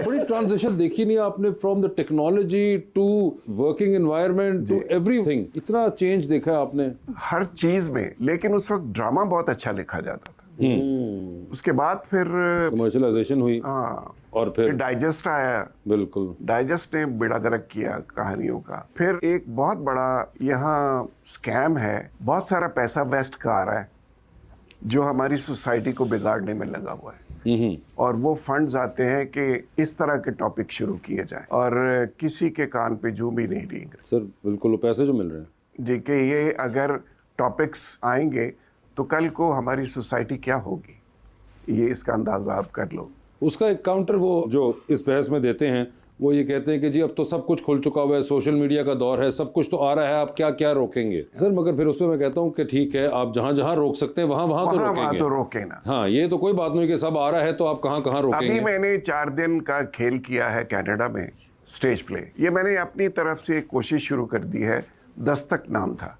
बड़ी ट्रांजिशन देखी नहीं आपने, from the technology to working environment to everything, इतना चेंज देखा है आपने हर चीज में। लेकिन उस वक्त ड्रामा बहुत अच्छा लिखा जाता था। उसके बाद फिर कमर्शियलाइजेशन हुई हाँ, और फिर डाइजेस्ट आया। बिल्कुल डाइजेस्ट ने बेड़ा गर्क किया कहानियों का। फिर एक बहुत बड़ा यहाँ स्कैम है, बहुत सारा पैसा वेस्ट का आ रहा है जो हमारी सोसाइटी को बिगाड़ने में लगा हुआ है, और वो फंड्स आते हैं कि इस तरह के टॉपिक शुरू किए जाएं और किसी के कान पे जू भी नहीं रेंग रही। सर बिल्कुल, वो पैसे जो मिल रहे हैं देखिए, ये अगर टॉपिक्स आएंगे तो कल को हमारी सोसाइटी क्या होगी, ये इसका अंदाजा आप कर लो। उसका एक काउंटर वो जो इस बहस में देते हैं, वो ये कहते हैं कि जी अब तो सब कुछ खुल चुका हुआ है, सोशल मीडिया का दौर है, सब कुछ तो आ रहा है, आप क्या क्या रोकेंगे। सर मगर फिर उसमें मैं कहता हूँ कि ठीक है, आप जहाँ जहाँ रोक सकते हैं वहाँ तो रोकेंगे। तो रोके ना। हाँ, ये तो कोई बात नहीं कि सब आ रहा है तो आप कहाँ कहाँ रोकेंगे। अभी मैंने 4 दिन का खेल किया है कनाडा में, स्टेज प्ले। ये मैंने अपनी तरफ से एक कोशिश शुरू कर दी है, दस्तक नाम था,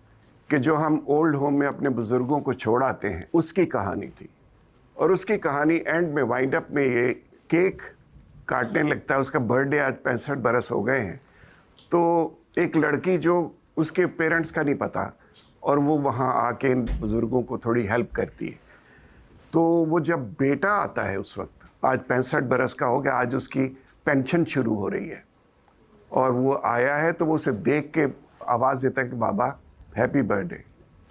कि जो हम ओल्ड होम में अपने बुजुर्गों को छोड़ आते हैं, उसकी कहानी थी। और उसकी कहानी एंड में वाइंड अप में ये केक काटने लगता है, उसका बर्थडे आज 65 बरस हो गए हैं, तो एक लड़की जो उसके पेरेंट्स का नहीं पता, और वो वहाँ आके इन बुज़ुर्गों को थोड़ी हेल्प करती है। तो वो जब बेटा आता है उस वक्त, आज 65 बरस का हो गया, आज उसकी पेंशन शुरू हो रही है, और वो आया है तो वो उसे देख के आवाज़ देता है कि बाबा हैप्पी बर्थडे।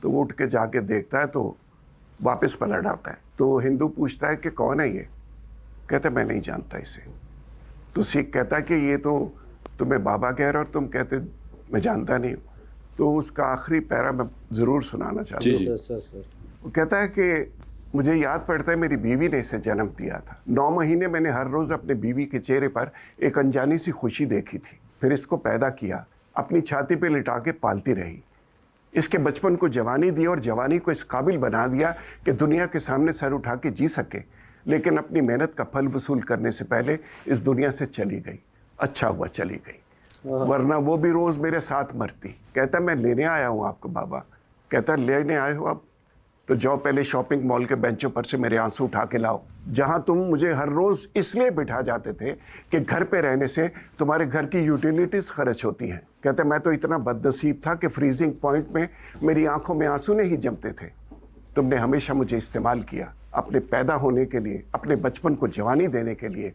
तो वो उठ के जाके देखता है तो वापस पलट आता है। तो हिंदू पूछता है कि कौन है ये, कहता है मैं नहीं जानता इसे। तो सिख कहता है कि ये तो तुम्हें बाबा कह रहा और तुम कहते मैं जानता नहीं हूँ। तो उसका आखिरी पैरा मैं ज़रूर सुनाना चाहता हूँ। वो कहता है कि मुझे याद पड़ता है मेरी बीवी ने इसे जन्म दिया था। 9 महीने मैंने हर रोज़ अपने बीवी के चेहरे पर एक अनजानी सी खुशी देखी थी। फिर इसको पैदा किया, अपनी छाती पे लिटा के पालती रही। इसके बचपन को जवानी दी और जवानी को इस काबिल बना दिया कि दुनिया के सामने सर उठा के जी सके, लेकिन अपनी मेहनत का फल वसूल करने से पहले इस दुनिया से चली गई। अच्छा हुआ चली गई, वरना वो भी रोज़ मेरे साथ मरती। कहता मैं लेने आया हूँ आपको बाबा। कहता लेने आए हो आप, तो जाओ पहले शॉपिंग मॉल के बेंचों पर से मेरे आंसू उठा के लाओ, जहाँ तुम मुझे हर रोज़ इसलिए बिठा जाते थे कि घर पे रहने से तुम्हारे घर की यूटिलिटीज़ खर्च होती हैं। कहते मैं तो इतना बदनसीब था कि फ्रीजिंग पॉइंट में मेरी आंखों में आंसू नहीं जमते थे। तुमने हमेशा मुझे इस्तेमाल किया अपने पैदा होने के लिए, अपने बचपन को जवानी देने के लिए,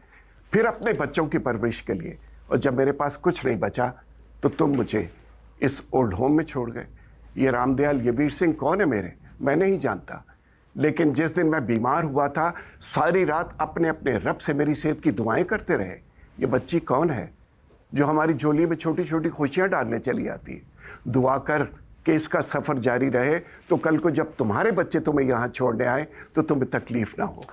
फिर अपने बच्चों की परवरिश के लिए, और जब मेरे पास कुछ नहीं बचा तो तुम मुझे इस ओल्ड होम में छोड़ गए। ये रामदयाल, ये वीर सिंह कौन है मेरे, मैं नहीं जानता, लेकिन जिस दिन मैं बीमार हुआ था सारी रात अपने अपने रब से मेरी सेहत की दुआएं करते रहे। ये बच्ची कौन है जो हमारी झोली में छोटी छोटी खुशियां डालने चली आती है। दुआ कर कि इसका सफ़र जारी रहे, तो कल को जब तुम्हारे बच्चे तुम्हें यहाँ छोड़ने आए तो तुम्हें तकलीफ ना हो।